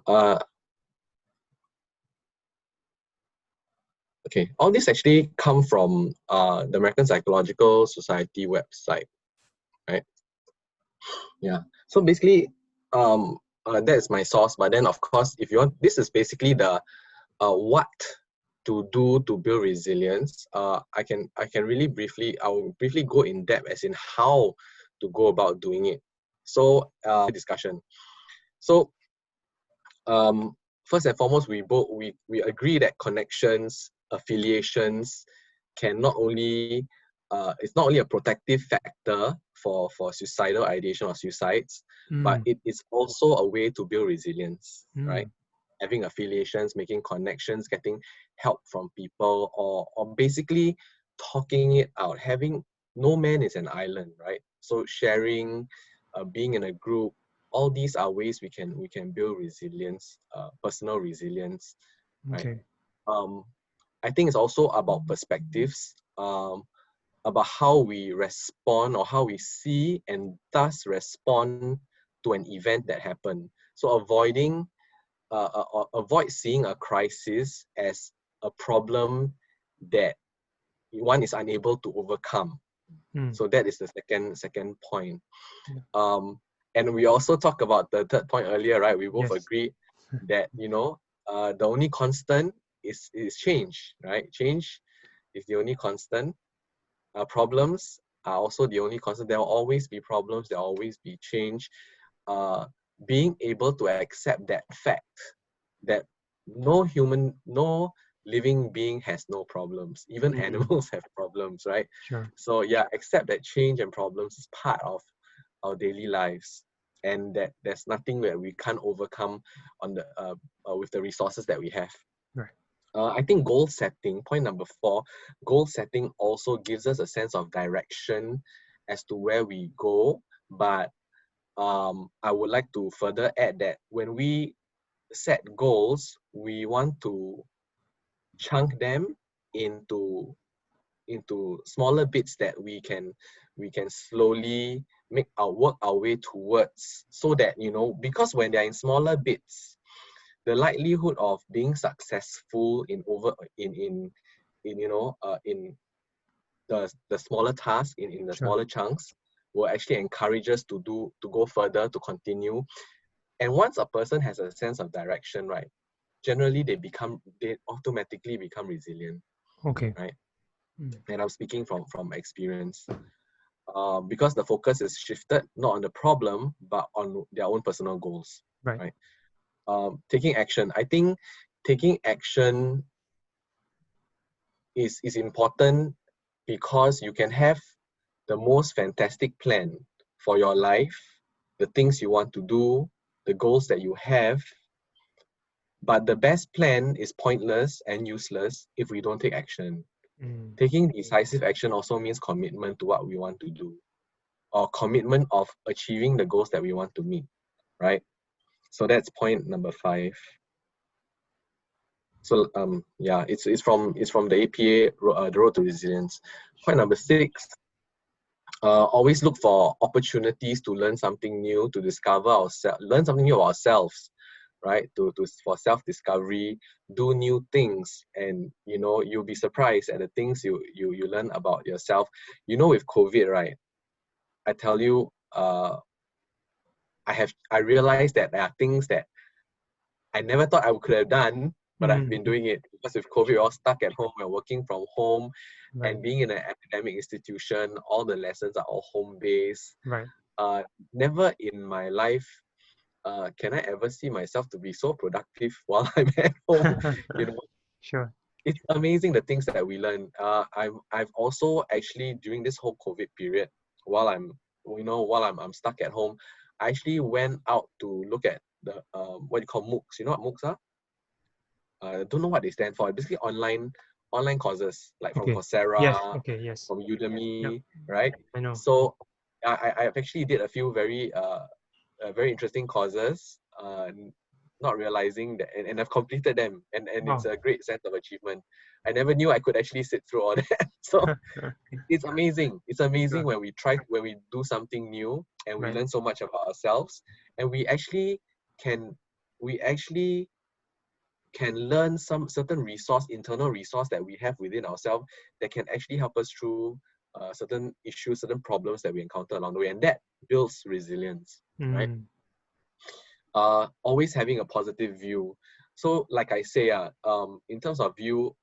okay, all this actually come from the American Psychological Society website, right? Yeah. So basically, that is my source. But then, of course, if you want, this is basically the what to do to build resilience. I can really briefly, I will briefly go in depth as in how to go about doing it. So discussion. So um, first and foremost, we agree that connections, affiliations can not only it's not only a protective factor for suicidal ideation or suicides, but Mm, it is also a way to build resilience, right? mm, Having affiliations, making connections, getting help from people, or basically talking it out. Having no man is an island, right? So sharing, being in a group, all these are ways we can build resilience, personal resilience, right? okay. Um, I think it's also about perspectives, about how we respond or how we see and thus respond to an event that happened. So avoid seeing a crisis as a problem that one is unable to overcome. Mm, So that is the second point. yeah. Um, and we also talked about the third point earlier, right? We both Yes. agree that the only constant is change, right? Change is the only constant. Problems are also the only constant. There will always be problems. There will always be change. Uh, Being able to accept that fact that no living being has no problems. Even Mm, animals have problems, right? sure. So yeah, accept that change and problems is part of our daily lives, and that there's nothing that we can't overcome on the with the resources that we have. Right. I think goal setting, point number 4, goal setting also gives us a sense of direction as to where we go. But I would like to further add that when we set goals, we want to chunk them into smaller bits that we can slowly make our work our way towards, so that because when they're in smaller bits, the likelihood of being successful in the smaller task in the Sure. smaller chunks will actually encourage us to go further, to continue. And once a person has a sense of direction, right, generally they automatically become resilient, Okay. right? Mm, And I'm speaking from experience, because the focus is shifted not on the problem but on their own personal goals, right. right? Taking action, I think taking action is important, because you can have the most fantastic plan for your life, the things you want to do, the goals that you have, but the best plan is pointless and useless if we don't take action. Mm, Taking decisive action also means commitment to what we want to do, or commitment of achieving the goals that we want to meet, right? So that's point number 5. So yeah, it's from the APA, the Road to Resilience. Point number 6, always look for opportunities to learn something new, to discover ourselves, learn something new about ourselves, right? For self-discovery, do new things, and you'll be surprised at the things you learn about yourself. With COVID, right? I tell you, I realized that there are things that I never thought I could have done, but I've been mm, doing it because with COVID, we're all stuck at home, we're working from home, right. and being in an academic institution, all the lessons are all home-based. Right. Uh, Never in my life can I ever see myself to be so productive while I'm at home. You know, Sure. it's amazing the things that we learn. I've also actually, during this whole COVID period, while I'm stuck at home, I actually went out to look at the what you call MOOCs. You know what MOOCs are? I don't know what they stand for. Basically, online online courses, like from Okay. Yes. Coursera, Okay. Yes. from Yep. Udemy, right? I know. So I've actually did a few very interesting courses, not realizing that, and I've completed them, and it's Wow. a great sense of achievement. I never knew I could actually sit through all that. So it's amazing. It's amazing Sure. when we do something new and we Right. learn so much about ourselves, and can we actually can learn some certain internal resource that we have within ourselves that can actually help us through certain issues, certain problems that we encounter along the way, and that builds resilience, right? Mm. Always having a positive view. So, like I say, in terms of view,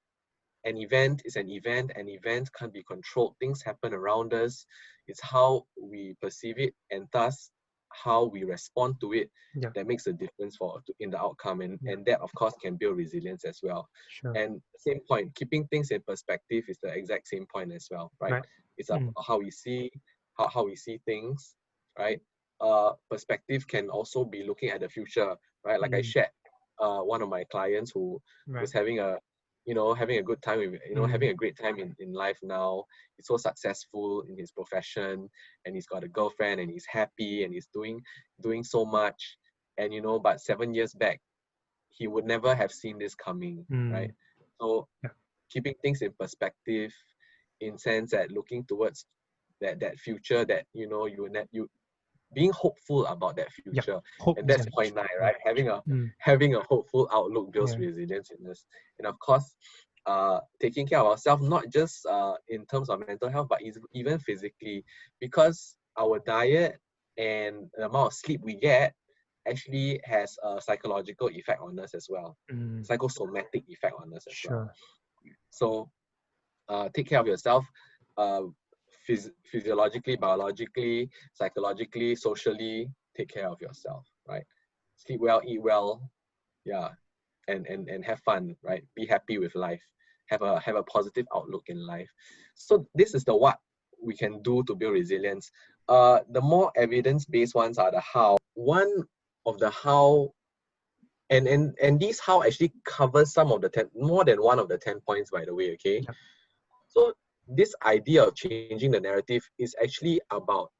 an event is an event. An event can't be controlled. Things happen around us. It's how we perceive it, and thus how we respond to it Yeah. that makes a difference in the outcome. And Yeah. and that, of course, can build resilience as well. Sure. And same point, keeping things in perspective is the exact same point as well, right? Right. It's Mm. about how we see things, right? Perspective can also be looking at the future, right? Like I Mm. shared, one of my clients who Right. was having a good time with, Mm. having a great time in life now. He's so successful in his profession, and he's got a girlfriend, and he's happy, and he's doing so much. And but 7 years back, he would never have seen this coming, right? Mm. So Yeah. keeping things in perspective, in sense that looking towards that future, that you being hopeful about that Yeah. future. Hope And is that's a point nine, right? mm. Having a hopeful outlook builds Yeah. resilience in us. And of course, taking care of ourselves, not just in terms of mental health, but even physically, because our diet and the amount of sleep we get actually has a psychological effect on us as well, Mm. psychosomatic effect on us as well. Sure. So take care of yourself, uh, physiologically, biologically, psychologically, socially. Take care of yourself, right? Sleep well, eat well, yeah, and have fun, right? Be happy with life. Have a positive outlook in life. So this is the what we can do to build resilience. The more evidence-based ones are the how. One of the how, and these how actually covers some of the 10, more than one of the 10 points, by the way, okay? Yeah. So this idea of changing the narrative is actually about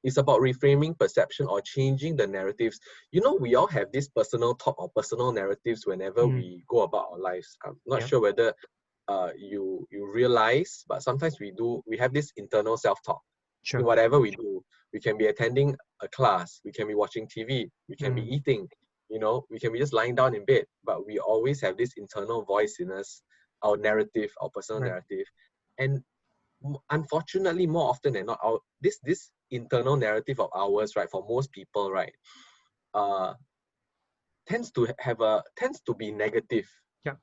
it's about reframing perception or changing the narratives. We all have this personal talk or personal narratives whenever Mm. we go about our lives. I'm not Yeah. sure whether you realize, but sometimes we have this internal self-talk in Sure. whatever we do. We can be attending a class, we can be watching TV, we can be Mm. eating, we can be just lying down in bed, but we always have this internal voice in us, our narrative, our personal Right. narrative. And unfortunately, more often than not, this internal narrative of ours, right, for most people, right, uh tends to be negative. Yeah.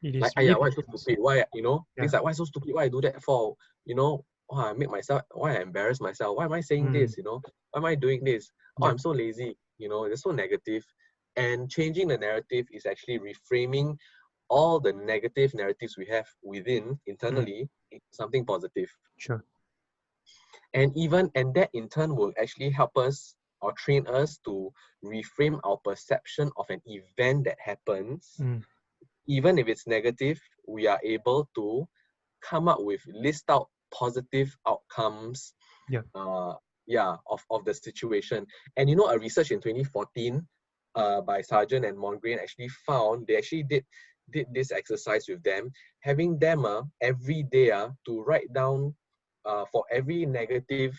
It Like, is. yeah, It why so becomes. stupid, why, Yeah. things like, why so stupid, why I do that for, why I embarrass myself, why am I saying Mm. this, why am I doing this, oh, Yeah. I'm so lazy, it's so negative. And changing the narrative is actually reframing all the negative narratives we have within Mm. internally into something positive. Sure. And that in turn will actually help us or train us to reframe our perception of an event that happens. Mm. Even if it's negative, we are able to come up with, list out positive outcomes, Yeah. of the situation. And a research in 2014 by Sargent and Mongrain actually found, they actually did this exercise with them, having them every day to write down, for every negative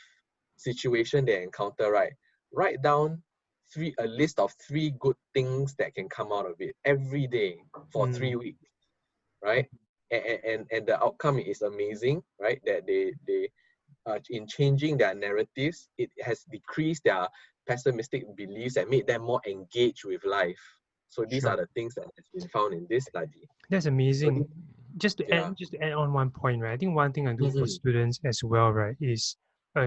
situation they encounter, right, write down a list of 3 good things that can come out of it every day for Mm. 3 weeks, right? And the outcome is amazing, right? That they in changing their narratives, it has decreased their pessimistic beliefs and made them more engaged with life. So these are Sure. the things that has been found in this study. That's So amazing. yeah. Just to add on one point, right? I think one thing I do for Mhm. students as well, right, is a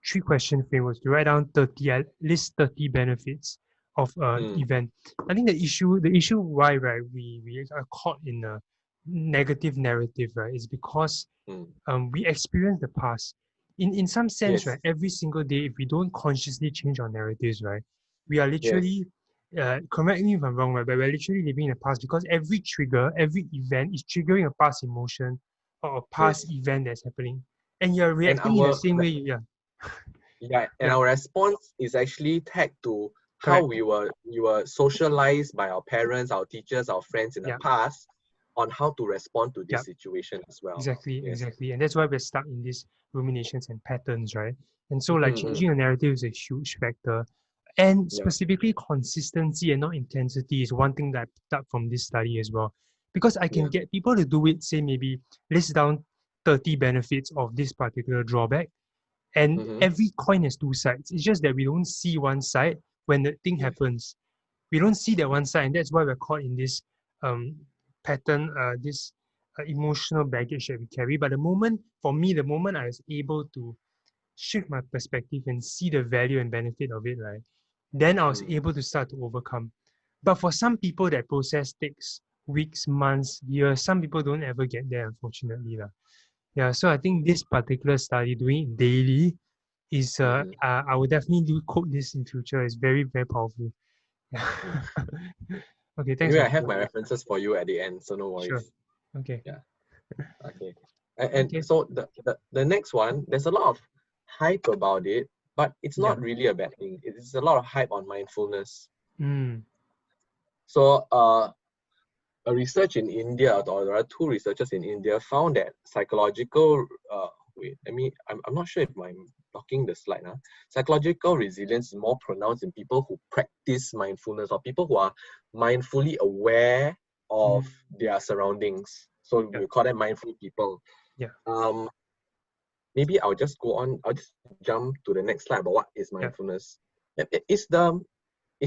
3 question framework to write down at least 30 benefits of an Mm. event. I think the issue why, right, we are caught in a negative narrative, right, is because Mm. we experience the past. In some sense, Yes. right, every single day, if we don't consciously change our narratives, right, we are Yes. literally correct me if I'm wrong, right? But we're literally living in the past because every trigger, every event is triggering a past emotion or a past Yes. event that's happening, and you're And reacting in the same way. Yeah, and yeah, our response is actually tagged to how correct. we were socialized by our parents, our teachers, our friends in the Yeah, past on how to respond to yeah. this situation as well. Exactly, Yes. exactly. And that's why we're stuck in these ruminations and patterns, right? And so like Mm-mm. changing a narrative is a huge factor. And Yeah. specifically consistency and not intensity is one thing that I picked up from this study as well. Because I can Yeah. get people to do it, say maybe list down 30 benefits of this particular drawback. And Mm-hmm. every coin has two sides. It's just that we don't see one side when the thing Yes. happens. We don't see that one side, and that's why we're caught in this um, pattern, this emotional baggage that we carry. But the moment, for me, the moment I was able to shift my perspective and see the value and benefit of it, right, then I was Mm. able to start to overcome. But for some people, that process takes weeks, months, years. Some people don't ever get there, unfortunately, lah. Yeah, so I think this particular study, doing it daily, is Mm-hmm. I would definitely do quote this in future. It's very, very powerful. Yeah. Mm. Okay, thanks Anyway, for I have sharing. my references for you at the end, so no Sure. worries. Okay. Yeah. Okay. And Okay. so the next one, there's a lot of hype about it, but it's Yeah. not really a bad thing. It's a lot of hype on mindfulness. Mm. So a research in India, or there are two researchers in India, found that psychological, wait, I'm not sure if I'm blocking the slide. Huh? Psychological resilience is more pronounced in people who practice mindfulness, or people who are mindfully aware of Mm. their surroundings. So Yeah. we call them mindful people. Yeah. Um, Maybe I'll just jump to the next slide about what is Yeah. mindfulness. Is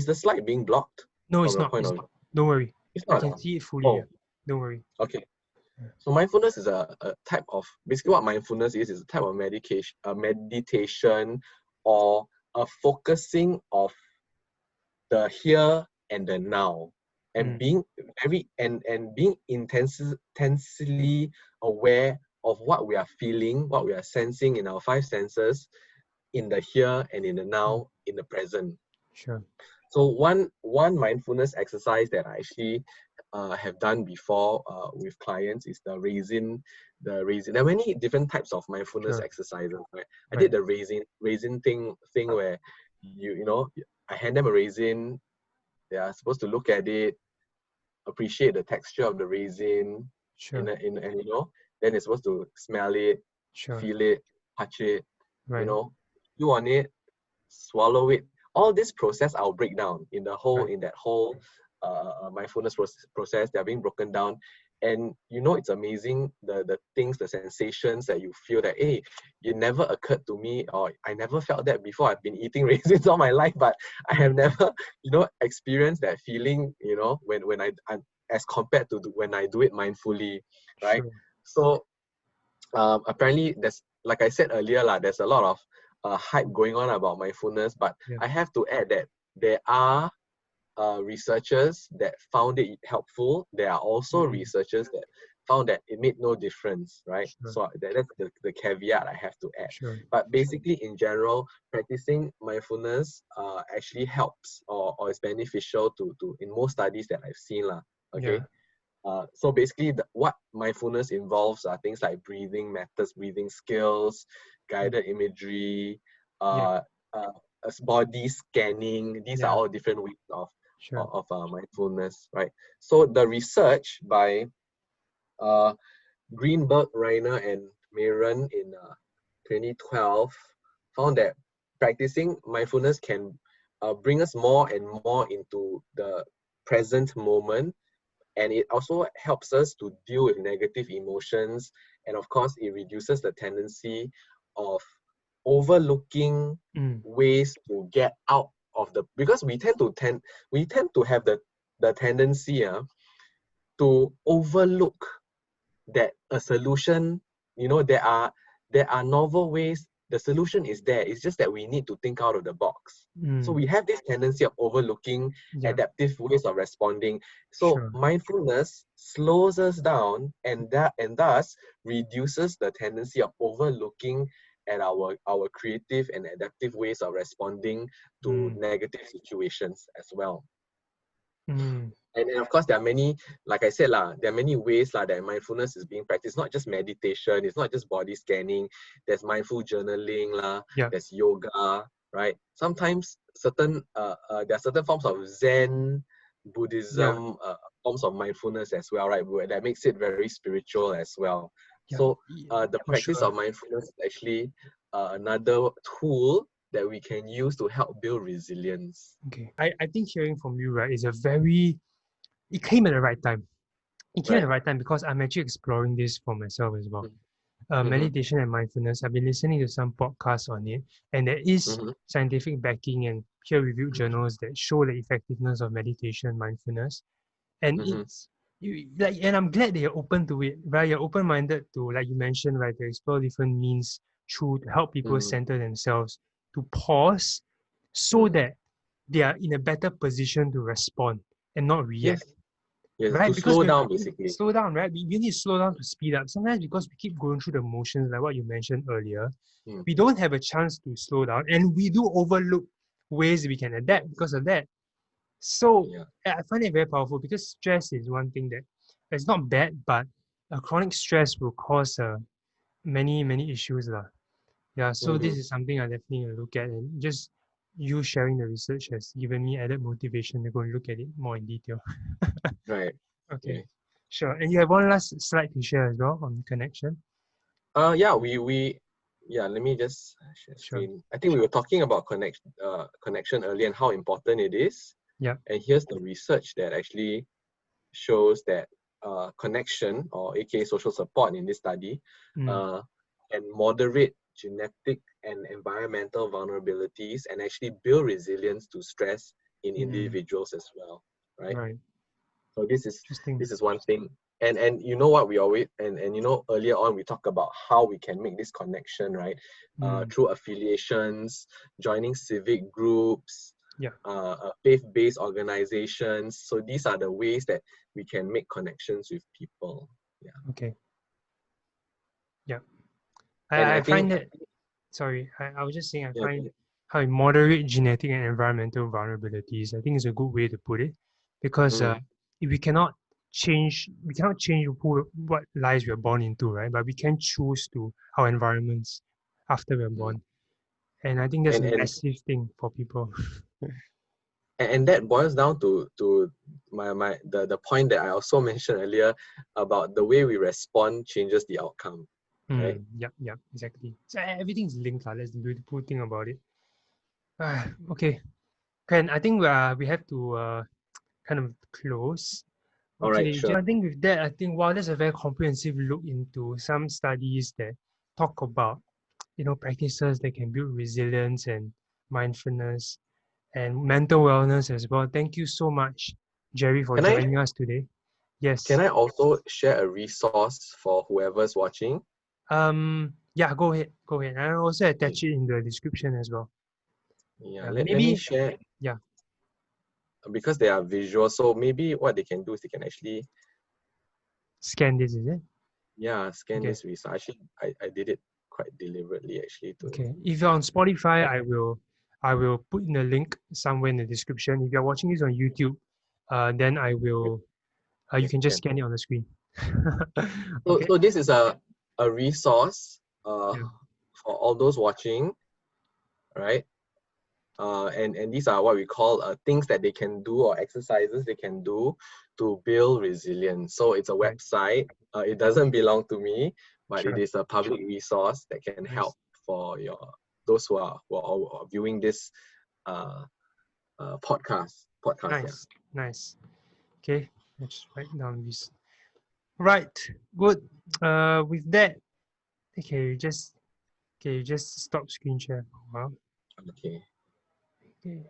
the slide being blocked No, from it's your not. point It's of not. view? Don't worry. It's I not. can see it fully. Yeah. Oh, Don't worry. okay. Yeah. So mindfulness is a type of, basically what mindfulness is a type of meditation, or a focusing of the here and the now, and Mm. being being intensely aware of what we are feeling, what we are sensing in our five senses, in the here and in the Mm. now, in the present. Sure. So one mindfulness exercise that I actually have done before with clients is the raisin. There are many different types of mindfulness Sure. exercises. Right? I did Right. the raisin thing where I hand them a raisin. They are supposed to look at it, appreciate the texture of the raisin, Sure. and then they're supposed to smell it, Sure. feel it, touch it, you Right. know, chew on it, swallow it. All this process I'll break down Right. in that whole mindfulness process. They're being broken down, and it's amazing the things, the sensations that you feel, that hey, it never occurred to me, or I never felt that before. I've been eating raisins all my life, but I have Mm. never experienced that feeling. When I as compared to when I do it mindfully, right? Sure. So apparently there's, like I said earlier, there's a lot of hype going on about mindfulness, but Yeah. I have to add that there are researchers that found it helpful. There are also Mm. researchers that found that it made no difference, right? Sure. So that's the caveat I have to add. Sure. But basically, in general, practicing mindfulness actually helps, or is beneficial to in most studies that I've seen, lah. Okay. Yeah. So basically, what mindfulness involves are things like breathing methods, breathing skills, Mm. guided imagery, Yeah. uh, uh, body scanning. These are Yeah. all different ways Sure. of mindfulness, right? So the research by uh, Greenberg, Reiner, and Maron in 2012 found that practicing mindfulness can bring us more and more into the present moment, and it also helps us to deal with negative emotions, and of course it reduces the tendency of overlooking Mm. ways to get out of the, because we tend to have the tendency to overlook that a solution, there are novel ways. The solution is there. It's just that we need to think out of the box. So Mm. we have this tendency of overlooking Yeah. adaptive ways of responding. So Sure. mindfulness slows us down, and thus reduces the tendency of overlooking at our creative and adaptive ways of responding to Mm. negative situations as well. Mm. And of course, there are many, like I said, there are many ways that mindfulness is being practiced. Not just meditation, it's not just body scanning. There's mindful journaling, Yeah. there's yoga, right? Sometimes there are certain forms of Zen, Yeah. Buddhism, forms of mindfulness as well, right? That makes it very spiritual as well. Yeah. So the For practice sure. of mindfulness is actually another tool that we can use to help build resilience. Okay. I think hearing from you, right, it came at the right time. It came at the Right. right time because I'm actually exploring this for myself as well. Mm-hmm. Meditation and mindfulness. I've been listening to some podcasts on it, and there is Mm-hmm. scientific backing and peer-reviewed journals that show the effectiveness of meditation and mindfulness. And Mm-hmm. it's and I'm glad that you're open to it, right? You're open-minded to, like you mentioned, right, to explore different means to help people Mm-hmm. center themselves, to pause, so Mm. that they are in a better position to respond and not Yes, react. yes, Right, to because slow we down basically. slow down, right? We need to slow down to speed up. Sometimes because we keep going through the motions, like what you mentioned earlier, Mm. we don't have a chance to slow down, and we do overlook ways we can adapt because of that. So Yeah. I find it very powerful because stress is one thing that it's not bad, but a chronic stress will cause many issues lah. Yeah, so Mm-hmm. this is something I definitely will look at, and just you sharing the research has given me added motivation to go and look at it more in detail. Right. Okay, Okay. sure. And you have one last slide to share as well on connection. Yeah, we yeah, let me just share Sure. screen. I think we were talking about connection earlier and how important it is. Yeah. And here's the research that actually shows that connection, or aka social support in this study, Mm, uh, can moderate genetic and environmental vulnerabilities and actually build resilience to stress in mm, individuals as well, right? right. So Interesting. this is one thing. And you know what, we always and you know, earlier on we talked about how we can make this connection, right? Mm, Through affiliations, joining civic groups, yeah. faith-based organizations. So these are the ways that we can make connections with people. Yeah. Okay. Yeah. And I I find think, that. Sorry, I was just saying. I yeah, find how you moderate genetic and environmental vulnerabilities. I think is a good way to put it, because mm, if we cannot change what lives we are born into, right? But we can choose to our environments after we're mm. born, and I think that's a And massive thing for people. and that boils down to the point that I also mentioned earlier about the way we respond changes the outcome, right? Yep, yep, exactly. So everything's linked, lah. That's the beautiful thing about it. Okay, Ken, I think we have to kind of close. All right, Okay, sure. I think with that, I think wow, that's a very comprehensive look into some studies that talk about, practices that can build resilience and mindfulness and mental wellness as well. Thank you so much, Jerry, for Can I joining us today. can Yes. I also share a resource for whoever's watching? Yeah, go ahead. Go ahead. And I'll also Okay. attach it in the description as well. Yeah, Yeah, let me maybe. share, Yeah, because they are visual. So maybe what they can do is they can actually, scan this, is it? yeah, scan Okay. this resource. Actually, I did it quite deliberately actually to, Okay. If you're on Spotify, yeah, I will put in a link somewhere in the description. If you're watching this on YouTube, then I will you yes, can just can. scan it on the screen. So, Okay. so this is a resource Yeah. for all those watching, right? And these are what we call things that they can do, or exercises they can do to build resilience. So it's a Right. website. It doesn't belong to me, but it Sure. is a public resource that can help Nice. for those who are viewing this uh, podcast. Yeah. Nice. Nice. Okay. Let's write down this. Right. Good. With that, you just stop screen share for a while. Okay. Okay.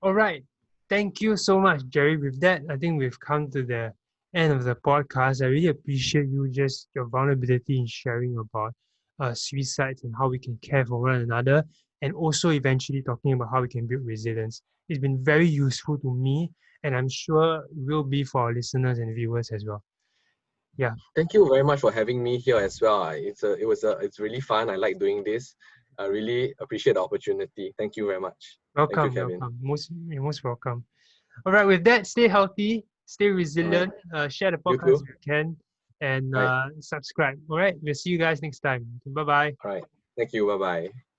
All right. Thank you so much, Jerry. With that, I think we've come to the end of the podcast. I really appreciate you, just your vulnerability in sharing about suicides and how we can care for one another, and also eventually talking about how we can build resilience. It's been very useful to me, and I'm sure will be for our listeners and viewers as well. Yeah. Thank you very much for having me here as well. It's really fun. I like doing this. I really appreciate the opportunity. Thank you very much. Thank you, Welcome, Kevin. welcome. You're most welcome. All right, with that, stay healthy, stay All right. resilient, share the You podcast too. if you can, and Right. subscribe. All right, we'll see you guys next time. Bye bye. All right. Thank you. Bye bye.